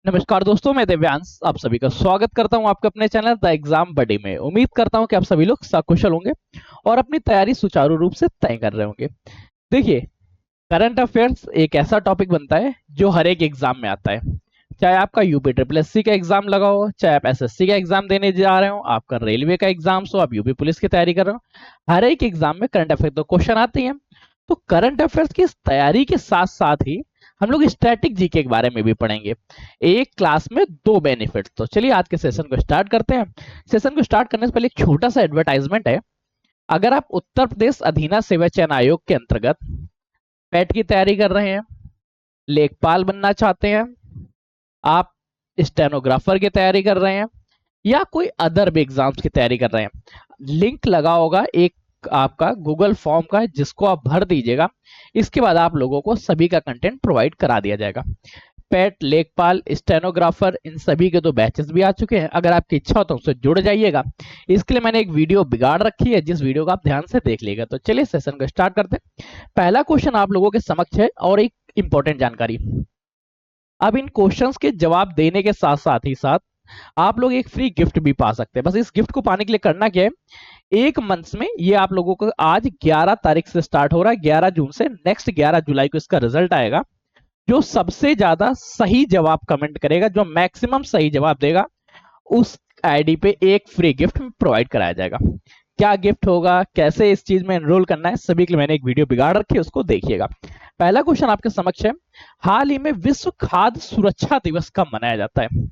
नमस्कार दोस्तों, मैं देव्यांश आप सभी का स्वागत करता हूं आपके अपने चैनल द एग्जाम बडी में। उम्मीद करता हूं कि आप सभी लोग सकुशल होंगे और अपनी तैयारी सुचारू रूप से तय कर रहे होंगे। देखिए, करंट अफेयर्स एक ऐसा टॉपिक बनता है जो हर एक एग्जाम में आता है। चाहे आपका यूपी ट्रिपल एससी का एग्जाम लगा हो, चाहे आप एसएससी का एग्जाम देने जा रहे हो, आपका रेलवे का एग्जाम हो, आप यूपी पुलिस की तैयारी कर रहे हो, हर एक एग्जाम में करंट अफेयर तो क्वेश्चन आते हैं। तो करंट अफेयर्स की इस तैयारी के साथ साथ ही हम लोग स्टैटिक जीके के बारे में भी पढ़ेंगे। एक क्लास में दो बेनिफिट। तो चलिए आज के सेशन को स्टार्ट करते हैं। सेशन को स्टार्ट करने से पहले एक छोटा सा एडवर्टाइजमेंट है। अगर आप उत्तर प्रदेश अधीना सेवा चयन आयोग के अंतर्गत पैट की तैयारी कर रहे हैं, लेखपाल बनना चाहते हैं, आप स्टेनोग्राफर की तैयारी कर रहे हैं या कोई अदर भी एग्जाम्स की तैयारी कर रहे हैं, लिंक लगा होगा एक आपका गूगल फॉर्म का, जिसको आप भर दीजिएगा। इसके बाद आप लोगों को सभी का कंटेंट प्रोवाइड करा दिया जाएगा। पेट, लेखपाल, स्टेनोग्राफर, इन सभी के तो बैचेस भी आ चुके हैं। अगर आपकी इच्छा हो तो उससे जुड़ जाइएगा। इसके लिए मैंने एक वीडियो बिगाड़ रखी है, जिस वीडियो को आप ध्यान से देख लीजिएगा। तो चलिए सेशन को स्टार्ट करते हैं। पहला क्वेश्चन आप लोगों के समक्ष है और एक इंपॉर्टेंट जानकारी। अब इन क्वेश्चंस के जवाब देने के साथ साथ ही साथ आप लोग एक फ्री गिफ्ट भी पा सकते हैं। बस इस गिफ्ट को पाने के लिए करना क्या है, एक मंथ में ये आप लोगों को आज 11 तारीख से स्टार्ट हो रहा है, 11 जून से नेक्स्ट 11 जुलाई को इसका रिजल्ट आएगा। जो सबसे ज्यादा सही जवाब कमेंट करेगा, जो मैक्सिमम सही जवाब देगा, उस आईडी पे एक फ्री गिफ्ट प्रोवाइड कराया जाएगा। क्या गिफ्ट होगा, कैसे इस चीज में एनरोल करना है, सभी के लिए मैंने एक वीडियो बिगाड़ रखी है, उसको देखिएगा। पहला क्वेश्चन आपके समक्ष है, हाल ही में विश्व खाद्य सुरक्षा दिवस कब मनाया जाता है?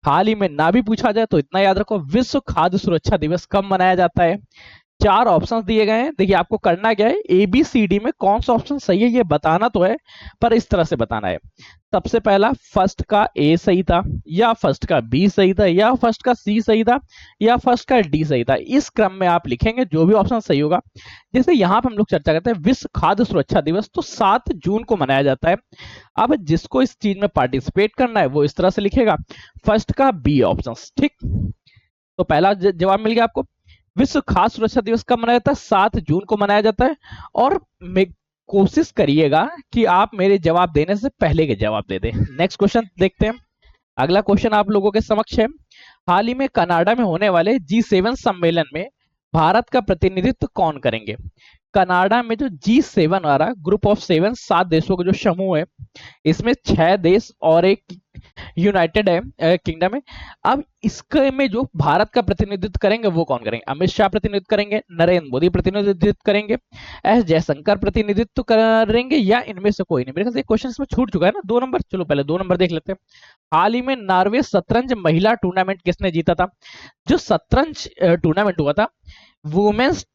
हाल ही में ना भी पूछा जाए तो इतना याद रखो, विश्व खाद्य सुरक्षा दिवस कब मनाया जाता है। चार ऑप्शंस दिए गए हैं। देखिए, आपको करना क्या है, एबीसीडी में कौन सा ऑप्शन सही है ये बताना तो है, पर इस तरह से बताना है। सबसे पहला फर्स्ट का ए सही था, या फर्स्ट का बी सही था, या फर्स्ट का सी सही था, या फर्स्ट का डी सही था। इस क्रम में आप लिखेंगे, जो भी ऑप्शन सही होगा। जैसे यहाँ पे हम लोग चर्चा करते हैं विश्व खाद्य सुरक्षा दिवस, तो 7 जून को मनाया जाता है। अब जिसको इस चीज में पार्टिसिपेट करना है वो इस तरह से लिखेगा, फर्स्ट का बी ऑप्शन। ठीक, तो पहला जवाब मिल गया आपको। विश्व खाद्य सुरक्षा दिवस कब मनाया जाता है? 7 जून को मनाया जाता है। और कोशिश करिएगा कि आप मेरे जवाब देने से पहले के जवाब दे दें। नेक्स्ट क्वेश्चन देखते हैं। अगला क्वेश्चन आप लोगों के समक्ष है, हाल ही में कनाडा में होने वाले G7 सम्मेलन में भारत का प्रतिनिधित्व कौन करेंगे? कनाडा में जो G7 आ रहा, ग्रुप ऑफ 7, 7 देशों का जो समूह है, इसमें 6 देश और एक यूनाइटेड है किंगडम है। अब इसके में जो भारत का प्रतिनिधित्व करेंगे वो कौन करेंगे? अमित शाह प्रतिनिधित्व करेंगे, नरेंद्र मोदी प्रतिनिधित्व करेंगे, एस जयशंकर प्रतिनिधित्व करेंगे, या इनमें से कोई नहीं? मेरे ख्याल से क्वेश्चन इसमें छूट चुका है ना, 2 नंबर। चलो पहले 2 नंबर देख लेते हैं। हाल ही में नॉर्वे शतरंज महिला टूर्नामेंट किसने जीता था? जो शतरंज टूर्नामेंट हुआ था, women's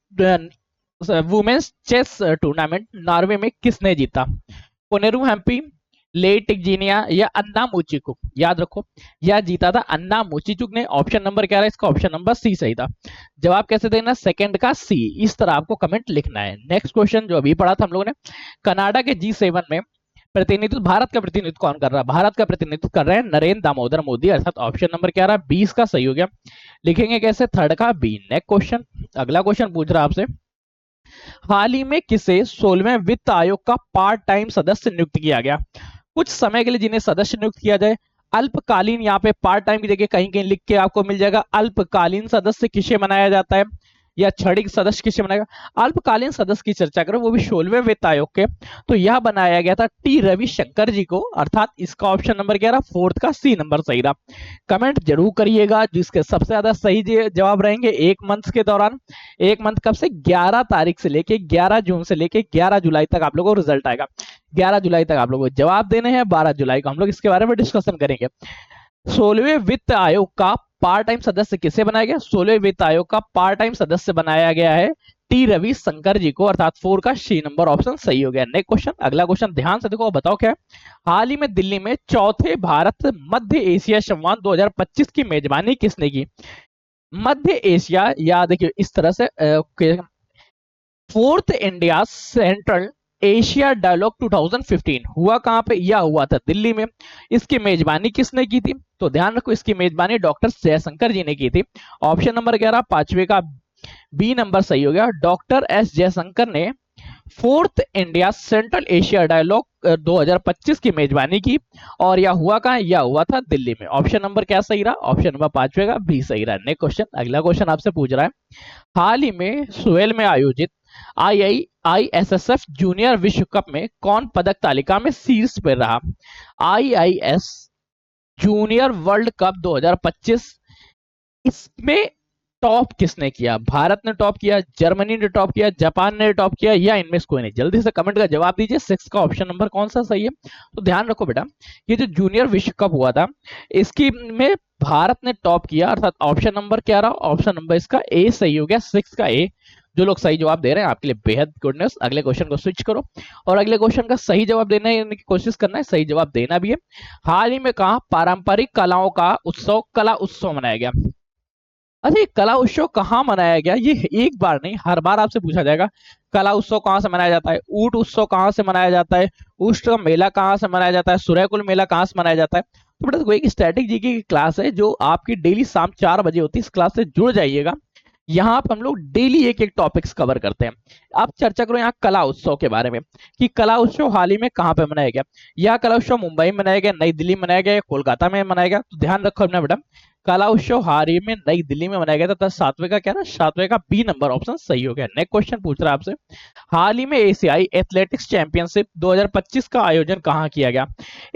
women's chess tournament, Norway में किसने जीता? कोनेरू हेम्पी, लेटिजिनिया, या अन्ना मोचिकुक? याद रखो, यह जीता था अन्ना मोचिकुक ने। ऑप्शन नंबर क्या रहा इसका? ऑप्शन नंबर सी सही था। जवाब कैसे देना? सेकंड का सी। इस तरह आपको कमेंट लिखना है। नेक्स्ट क्वेश्चन जो अभी पढ़ा था हम लोगों ने, कनाडा के G7 में प्रतिनिधित्व, भारत का प्रतिनिधित्व कौन कर रहा है? भारत का प्रतिनिधित्व कर रहे हैं नरेंद्र दामोदर मोदी, अर्थात ऑप्शन नंबर क्या रहा? 20 का सही हो गया। लिखेंगे कैसे? थर्ड का बी। नेक्स्ट क्वेश्चन, अगला क्वेश्चन पूछ रहा आपसे, हाल ही में किसे 16वें वित्त आयोग का पार्ट टाइम सदस्य नियुक्त किया गया? कुछ समय के लिए जिन्हें सदस्य नियुक्त किया जाए, अल्पकालीन, यहाँ पे पार्ट टाइम की जगह कहीं कहीं लिख के आपको मिल जाएगा, अल्पकालीन सदस्य किसे बनाया जाता है, या क्षणिक सदस्य किसे बनाएगा? अल्पकालीन सदस्य की चर्चा करें, वो भी 16वें वित्त आयोग के, तो यह बनाया गया था टी रविशंकर जी को, अर्थात इसका ऑप्शन नंबर क्या रहा? फोर्थ का सी नंबर सही रहा। कमेंट जरूर करिएगा जिसके सबसे ज्यादा सही जवाब रहेंगे एक मंथ के दौरान। एक मंथ कब से? 11 तारीख से लेके 11 जून से लेके 11 जुलाई तक आप लोगों को रिजल्ट आएगा। 11 जुलाई तक आप लोगों को जवाब देने हैं, 12 जुलाई को हम लोग इसके बारे में डिस्कशन करेंगे। 16वें वित्त आयोग का पार्ट टाइम सदस्य किसे बनाया गया? 16वें वित्त आयोग का पार्ट टाइम सदस्य बनाया गया है टी रविशंकर जी को, अर्थात 4 का सी नंबर ऑप्शन सही हो गया। नेक्स्ट क्वेश्चन, अगला क्वेश्चन ध्यान से देखो, बताओ क्या है। हाल ही में दिल्ली में चौथे भारत मध्य एशिया संवाद 2025 की मेजबानी किसने की? मध्य एशिया, या देखिए इस तरह से, fourth India Central Asia dialogue 2015 हुआ कहां पे? यह हुआ था दिल्ली में। इसकी मेजबानी किसने की थी? तो ध्यान रखो, इसकी मेजबानी डॉक्टर जयशंकर जी ने की थी। ऑप्शन नंबर 11 पांचवे का बी नंबर सही हो गया। डॉक्टर एस जयशंकर ने fourth India Central Asia dialogue 2025 की मेजबानी की, और यह हुआ कहाँ, यह हुआ था दिल्ली में। ऑप्शन नंबर क्या सही रहा, ऑप्शन नंबर पांचवे का बी सही रहा। नेक्स्ट क्वेश्चन, अगला क्वेश्चन आपसे पूछ रहा है, हाल ही में सुहेल में आयोजित IISSF जूनियर विश्व कप में कौन पदक तालिका में शीर्ष पर रहा। IIS जूनियर वर्ल्ड कप 2025, इसमें टॉप किसने किया? भारत ने टॉप किया, जर्मनी ने टॉप किया, जापान ने टॉप किया, या इनमें से कोई नहीं? जल्दी से कमेंट का जवाब दीजिए, 6 का ऑप्शन नंबर कौन सा सही है। तो ध्यान रखो बेटा, ये जो जूनियर विश्व कप हुआ था, इसकी में भारत ने टॉप किया, अर्थात ऑप्शन नंबर क्या रहा, ऑप्शन नंबर इसका ए सही हो गया, 6 का ए। जो लोग सही जवाब दे रहे हैं आपके लिए बेहद गुड न्यूज। अगले क्वेश्चन को स्विच करो और अगले क्वेश्चन का सही जवाब देने की कोशिश करना है, सही जवाब देना भी है। हाल ही में कहा पारंपरिक कलाओं का उत्सव कला उत्सव मनाया गया। अच्छा, ये कला उत्सव कहाँ मनाया गया? ये एक बार नहीं, हर बार आपसे पूछा जाएगा कला उत्सव कहाँ से मनाया जाता है, ऊंट उत्सव कहाँ से मनाया जाता है, उष्ट मेला कहाँ से मनाया जाता है, सूर्यकुल मेला कहाँ से मनाया जाता है। तो बेटा देखो, एक स्टैटिक जीके की क्लास है जो आपकी डेली शाम 4 बजे होती है, इस क्लास से जुड़ जाइएगा। यहाँ पर हम लोग डेली एक एक टॉपिक्स कवर करते हैं। आप चर्चा करो यहाँ कला उत्सव के बारे में कि कला उत्सव हाल ही में कहाँ पे मनाया गया। यह कला उत्सव मुंबई में मनाया गया, नई दिल्ली में मनाया गया, कोलकाता में मनाया गया। तो ध्यान रखो अपना बेटा, कला उत्सव हाल ही में नई दिल्ली में मनाया गया था। सातवें का क्या ना, सातवें का बी नंबर ऑप्शन सही हो गया। नेक्स्ट क्वेश्चन पूछ रहा है आपसे, हाल ही में एशियाई एथलेटिक्स चैंपियनशिप 2025 का आयोजन कहाँ किया गया।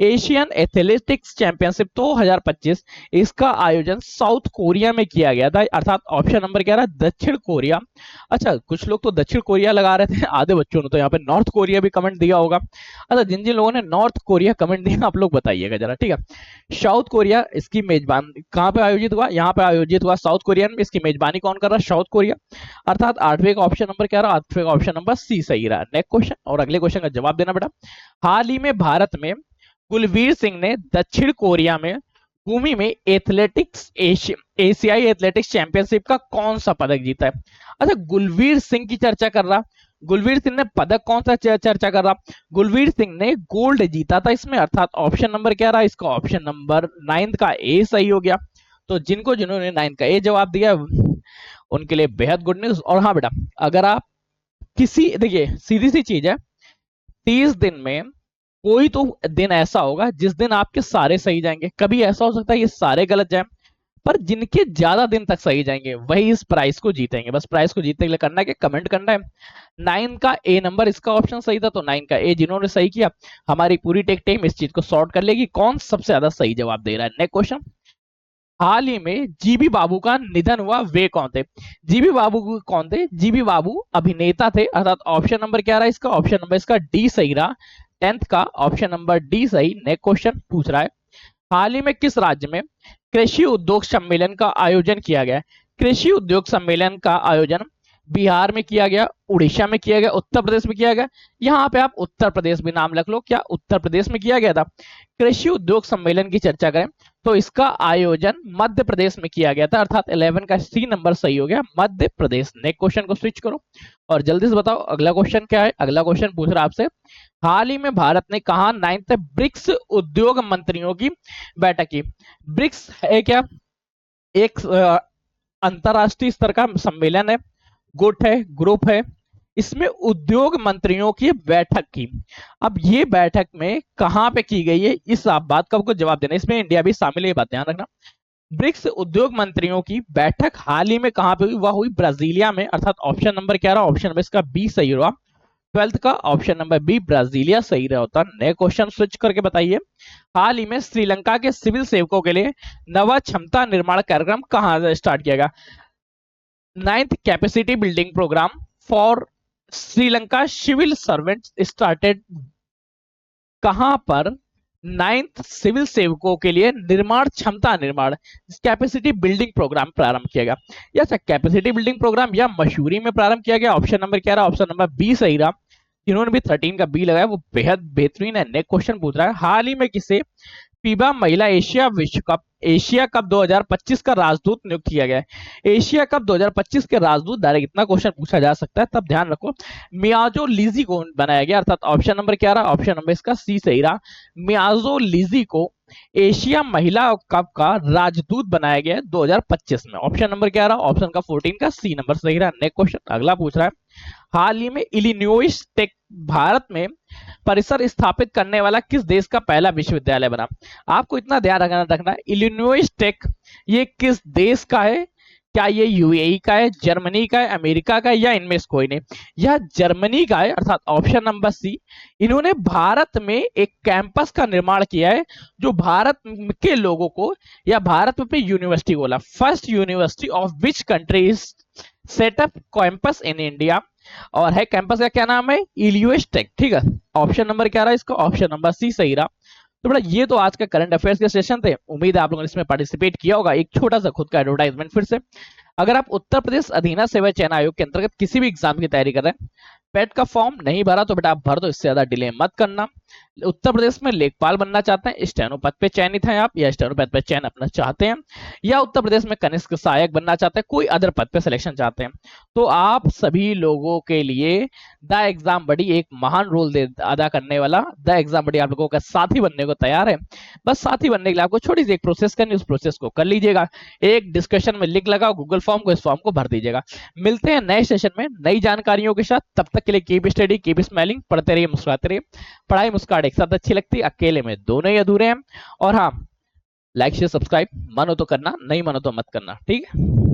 एशियन एथलेटिक्स चैंपियनशिप 2025, इसका आयोजन साउथ कोरिया में किया गया था, अर्थात ऑप्शन नंबर क्या रहा, दक्षिण कोरिया। अच्छा, कुछ लोग तो दक्षिण कोरिया लगा रहे थे, आधे बच्चों ने तो यहाँ पे नॉर्थ कोरिया भी कमेंट दिया होगा। अच्छा, जिन जिन लोगों ने नॉर्थ कोरिया कमेंट दिया आप लोग बताइएगा जरा, ठीक है। साउथ कोरिया इसकी मेजबान कहाँ पे आयोजित हुआ, यहाँ पे आयोजित हुआ साउथ कोरिया में। इसकी मेजबानी कौन कर रहा है, साउथ कोरिया। अर्थात आठवें का ऑप्शन नंबर क्या रहा, आठवें का ऑप्शन नंबर सी सही रहा। नेक्स्ट क्वेश्चन और अगले क्वेश्चन का जवाब देना बेटा, हाल ही में भारत में कुलवीर सिंह ने दक्षिण कोरिया में भूमि में एथलेटिक्स एशियाई एथलेटिक्स चैंपियनशिप का कौन सा पदक जीता है। अच्छा, गुलवीर सिंह की चर्चा कर रहा, गुलवीर सिंह ने पदक कौन सा चर्चा कर रहा, गुलवीर सिंह ने गोल्ड जीता था इसमें, अर्थात ऑप्शन नंबर क्या रहा, इसका ऑप्शन नंबर 9 का ए सही हो गया। तो जिन्होंने 9 का ए जवाब दिया उनके लिए बेहद गुड न्यूज। और हाँ बेटा, अगर आप किसी, देखिए सीधी सी चीज है, 30 दिन में कोई तो दिन ऐसा होगा जिस दिन आपके सारे सही जाएंगे। कभी ऐसा हो सकता है ये सारे गलत जाए, पर जिनके ज्यादा दिन तक सही जाएंगे वही इस प्राइस को जीतेंगे। बस प्राइस को जीतने के लिए करना है कि कमेंट करना है 9 का ए नंबर, इसका ऑप्शन सही था, तो 9 का ए जिन्होंने सही किया, हमारी पूरी टेक टीम इस चीज को सॉर्ट कर लेगी कौन सबसे ज्यादा सही जवाब दे रहा है। नेक्स्ट क्वेश्चन, हाल ही में जीबी बाबू का निधन हुआ, वे कौन थे। जीबी बाबू कौन थे, जीबी बाबू अभिनेता थे, अर्थात ऑप्शन नंबर क्या रहा इसका, ऑप्शन नंबर इसका डी सही रहा। 10th का ऑप्शन नंबर डी सही। नेक्स्ट क्वेश्चन पूछ रहा है, हाल ही में किस राज्य में कृषि उद्योग सम्मेलन का आयोजन किया गया। कृषि उद्योग सम्मेलन का आयोजन बिहार में किया गया, उड़ीसा में किया गया, उत्तर प्रदेश में किया गया। यहाँ पे आप उत्तर प्रदेश भी नाम रख लो, क्या उत्तर प्रदेश में किया गया था। कृषि उद्योग सम्मेलन की चर्चा करें तो इसका आयोजन मध्य प्रदेश में किया गया था, अर्थात 11 का सी नंबर सही हो गया, मध्य प्रदेश। नेक्स्ट क्वेश्चन को स्विच करो और जल्दी से बताओ अगला क्वेश्चन क्या है। अगला क्वेश्चन पूछ रहा है आपसे, हाल ही में भारत ने कहा 9th ब्रिक्स उद्योग मंत्रियों की बैठक की। ब्रिक्स है क्या, एक अंतरराष्ट्रीय स्तर का सम्मेलन है, गुट है, ग्रुप है, इसमें उद्योग मंत्रियों की बैठक की। अब ये बैठक में कहां पे की गई है, इस आप बात का आपको जवाब देना, इसमें इंडिया भी शामिल है, ये बात ध्यान रखना। ब्रिक्स उद्योग मंत्रियों की बैठक हाल ही में कहां पे हुई, वह हुई ब्राजीलिया में, अर्थात ऑप्शन नंबर क्या रहा, ऑप्शन नंबर इसका बी सही रहा। 12th का ऑप्शन नंबर बी ब्राजीलिया सही रहा होता। नए क्वेश्चन स्विच करके बताइए, हाल ही में श्रीलंका के सिविल सेवकों के लिए नवा क्षमता निर्माण कार्यक्रम कहां स्टार्ट किया गया। 9th capacity building programme for Sri Lanka civil servant started, कहां पर 9th सिविल सेवकों के लिए निर्माण क्षमता निर्माण कैपेसिटी बिल्डिंग प्रोग्राम प्रारंभ किया गया। यस, कैपेसिटी बिल्डिंग प्रोग्राम या मशहूरी में प्रारंभ किया गया, ऑप्शन नंबर क्या रहा, ऑप्शन नंबर बी सही रहा। जिन्होंने भी 13 का बी लगाया वो बेहद बेहतरीन है। नेक्स्ट क्वेश्चन पूछ रहा है, हाल ही में किसे फीबा महिला एशिया कप 2025 का राजदूत नियुक्त किया गया है। एशिया कप 2025 के राजदूत, डायरेक्ट इतना क्वेश्चन पूछा जा सकता है, तब ध्यान रखो मियाजो लीजी को बनाया गया, अर्थात ऑप्शन नंबर क्या रहा, ऑप्शन नंबर इसका सी सही रहा। मियाजो लीजी को एशिया महिला कप का राजदूत बनाया गया 2025 में, ऑप्शन नंबर क्या रहा, ऑप्शन का 14 का सी नंबर सही रहा। नेक्स्ट क्वेश्चन अगला पूछ रहा है, हाल ही में इलिनॉइस टेक भारत में परिसर स्थापित करने वाला किस देश का पहला विश्वविद्यालय बना? आपको इतना ध्यान रखना है, इलिनॉइस टेक ये किस देश का है? क्या ये यूएई का है, जर्मनी का है, अमेरिका का है, या इनमें से कोई नहीं? यह जर्मनी का है, अर्थात ऑप्शन नंबर सी। इन्होंने भारत में एक कैंपस का निर्माण किया है जो भारत के लोगों को, या भारत में अपनी यूनिवर्सिटी बोला, first university of which country is setup campus in India, और है कैंपस का क्या नाम है? इलियोस टेक। ठीक है, ऑप्शन नंबर क्या रहा इसका? ऑप्शन नंबर सी सही रहा। तो बड़ा ये तो आज का करंट अफेयर्स के सेशन थे, उम्मीद है आप लोगों ने इसमें पार्टिसिपेट किया होगा। एक छोटा सा खुद का एडवर्टाइजमेंट फिर से, अगर आप उत्तर प्रदेश अधीना सेवा चयन आयोग के अंतर्गत किसी भी एग्जाम की तैयारी कर रहे हैं, पेट का फॉर्म नहीं भरा तो बेटा आप भर दो, इससे ज्यादा डिले मत करना। उत्तर प्रदेश में लेखपाल बनना चाहते हैं, स्टेनो पद पे चयनित हैं आप, या स्टेनो पद पे चयन अपना चाहते हैं, या उत्तर प्रदेश में कनिष्ठ सहायक बनना चाहते हैं, कोई अदर पद पे सिलेक्शन चाहते हैं, तो आप सभी लोगों के लिए द एग्जाम बडी एक महान रोल अदा करने वाला द एग्जाम बडी आप लोगों का साथी बनने को तैयार है। बस साथी बनने के लिए आपको छोटी सी एक प्रोसेस करनी, उस प्रोसेस को कर लीजिएगा। एक डिस्कशन में लिंक लगाओ गूगल फॉर्म को, इस फॉर्म को भर दीजिएगा। मिलते हैं नए सेशन में नई जानकारियों के साथ, तब तक के लिए कीप स्टडी, कीप स्माइलिंग, पढ़ते रहिए, मुस्कुराते रहिए। पढ़ाई मुस्कुराहट एक साथ अच्छी लगती है, अकेले में दोनों ही अधूरे हैं। और हाँ, लाइक शेयर सब्सक्राइब मनो तो करना, नहीं मनो तो मत करना, ठीक है।